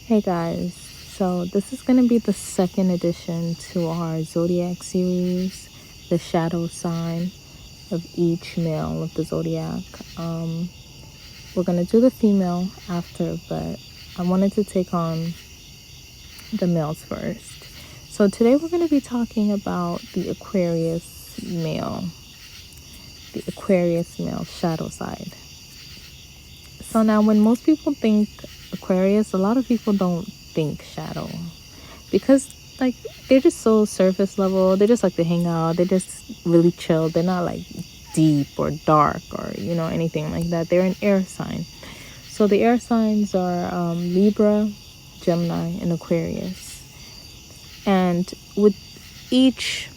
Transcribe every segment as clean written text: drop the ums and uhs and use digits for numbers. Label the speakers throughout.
Speaker 1: Hey guys, so this is going to be the second edition to our zodiac series, the shadow sign of each male of the zodiac. We're going to do the female after, but I wanted to take on the males first. So today we're going to be talking about the Aquarius male, shadow side. So now when most people think Aquarius, a lot of people don't think shadow because like they're just so surface level. They just like to hang out. They're just really chill. They're not like deep or dark or anything like that. They're an air sign. So the air signs are Libra, Gemini, and Aquarius. And with each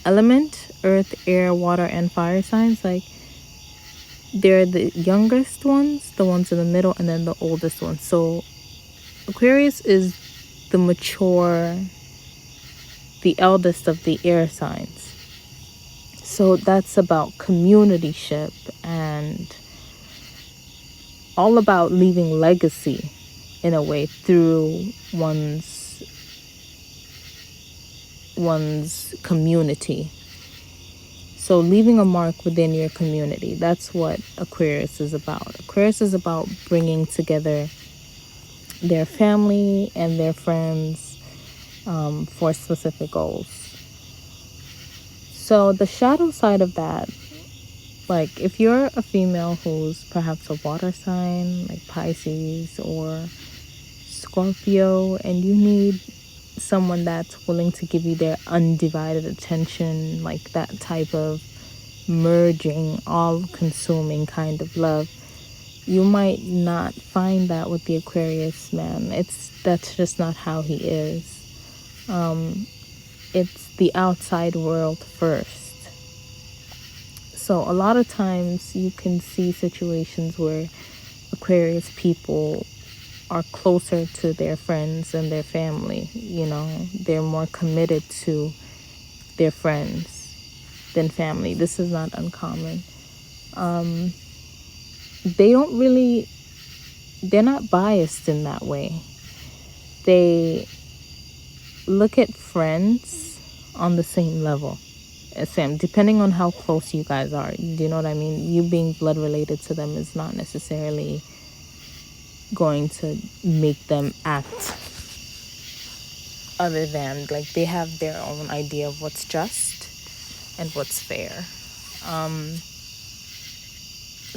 Speaker 1: element, earth, air, water, and fire signs, like they're the youngest ones, the ones in the middle, and then the oldest ones. So Aquarius is the mature, the eldest of the air signs. So that's about communityship and all about leaving legacy in a way through one's community. So leaving a mark within your community, that's what Aquarius is about. Aquarius is about bringing together their family and their friends for specific goals. So the shadow side of that, like if you're a female who's perhaps a water sign, like Pisces or Scorpio, and you need someone that's willing to give you their undivided attention, like that type of merging, all-consuming kind of love, you might not find that with the Aquarius man. That's just not how he is. It's the outside world first. So a lot of times you can see situations where Aquarius people are closer to their friends and their family. They're more committed to their friends than family. This is not uncommon. They're not biased in that way. They look at friends on the same level as them, depending on how close you guys are. Do you know what I mean? You being blood related to them is not necessarily going to make them act other than, like, they have their own idea of what's just and what's fair.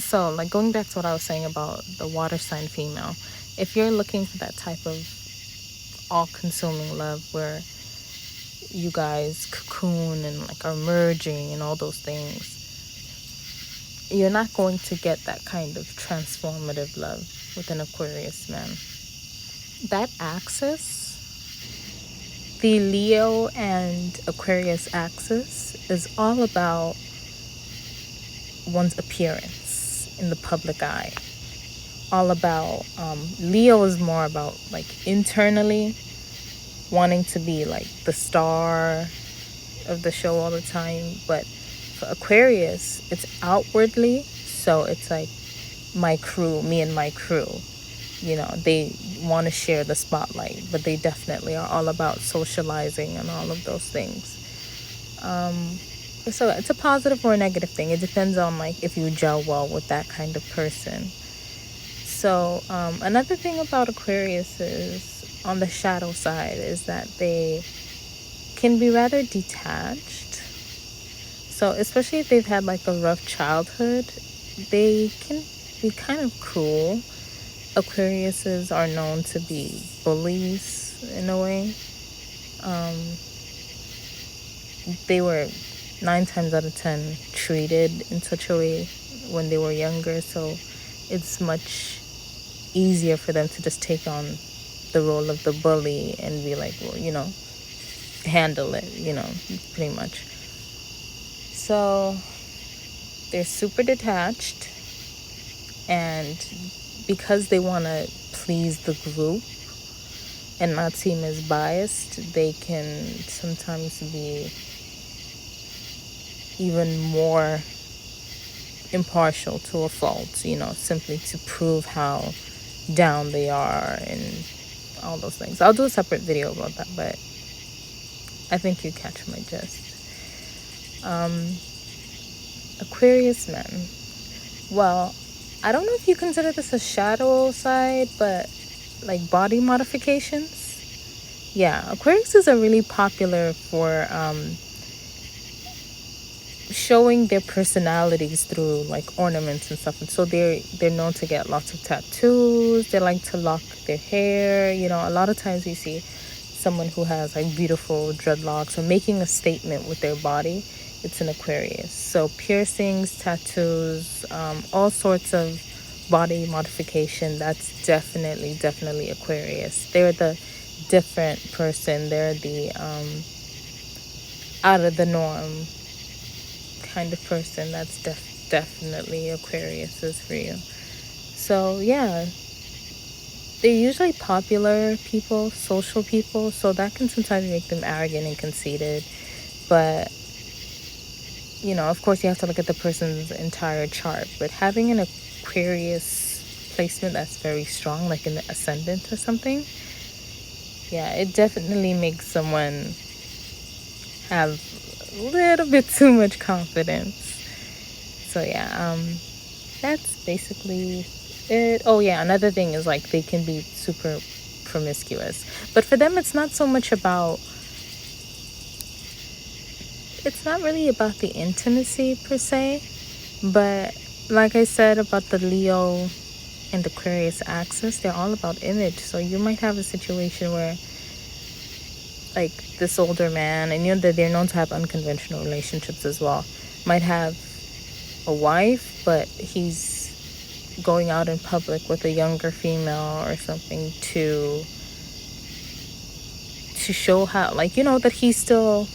Speaker 1: So, like, going back to what I was saying about the water sign female, if you're looking for that type of all-consuming love where you guys cocoon and like are merging and all those things, you're not going to get that kind of transformative love with an Aquarius man. That axis, the Leo and Aquarius axis, is all about one's appearance in the public eye. All about Leo is more about like internally wanting to be like the star of the show all the time, but for Aquarius it's outwardly. So it's like my crew, me and my crew, they want to share the spotlight, but they definitely are all about socializing and all of those things. So it's a positive or a negative thing. It depends on like if you gel well with that kind of person. So another thing about Aquarius is, on the shadow side, is that they can be rather detached. So especially if they've had like a rough childhood, they can be kind of cruel. Aquariuses are known to be bullies in a way. They were 9 times out of 10 treated in such a way when they were younger, so it's much easier for them to just take on the role of the bully and be like, well, handle it, pretty much. So they're super detached, and because they want to please the group and not seem as biased, they can sometimes be even more impartial to a fault, simply to prove how down they are and all those things. I'll do a separate video about that, but I think you catch my gist. Aquarius Man. Well, I don't know if you consider this a shadow side, but like body modifications. Yeah, Aquarius are really popular for showing their personalities through like ornaments and stuff. And so they're known to get lots of tattoos. They like to lock their hair. You know, a lot of times you see someone who has like beautiful dreadlocks or making a statement with their body. It's an Aquarius. So piercings, tattoos, all sorts of body modification. That's definitely Aquarius. They're the different person. They're the out of the norm kind of person. That's definitely Aquarius is for you. So yeah, they're usually popular people, social people, so that can sometimes make them arrogant and conceited. But you know, of course you have to look at the person's entire chart. But having an Aquarius placement that's very strong, like in the ascendant or something, yeah, it definitely makes someone have a little bit too much confidence. So yeah, that's basically it. Oh yeah, another thing is like they can be super promiscuous, but for them it's not so much about, it's not really about the intimacy per se, but like I said about the Leo and Aquarius axis, they're all about image. So you might have a situation where like this older man, and you know that they're known to have unconventional relationships as well, might have a wife, but he's going out in public with a younger female or something to show how, like, you know, that he's still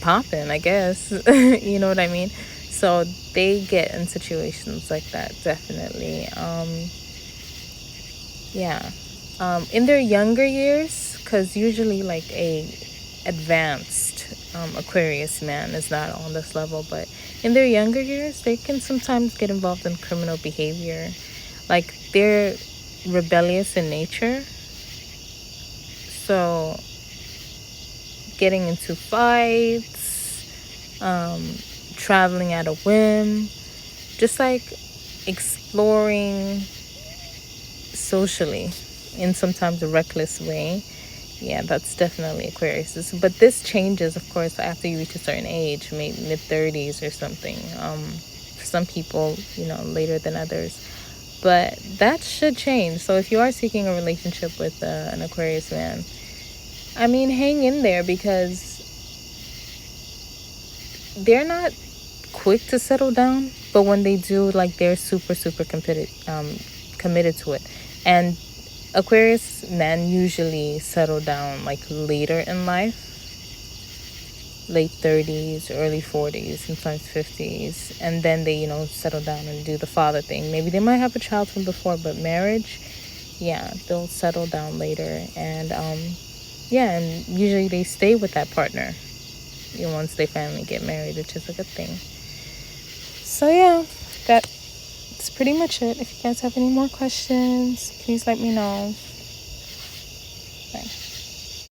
Speaker 1: popping, I guess. You know what I mean? So they get in situations like that, definitely. Yeah. In their younger years, because usually like a advanced Aquarius man is not on this level, but in their younger years they can sometimes get involved in criminal behavior. Like they're rebellious in nature, so getting into fights, traveling at a whim, just like exploring socially in sometimes a reckless way. Yeah, that's definitely Aquarius. But this changes, of course, after you reach a certain age, maybe mid-30s or something. For some people, you know, later than others. But that should change. So if you are seeking a relationship with an Aquarius man, I mean, hang in there, because they're not quick to settle down. But when they do, like, they're super committed to it. And Aquarius men usually settle down like later in life, late 30s, early 40s, sometimes 50s, and then they, you know, settle down and do the father thing. Maybe they might have a child from before, but marriage, yeah, they'll settle down later. And yeah, and usually they stay with that partner, you know, once they finally get married, which is a good thing. So yeah, that's pretty much it. If you guys have any more questions, please let me know.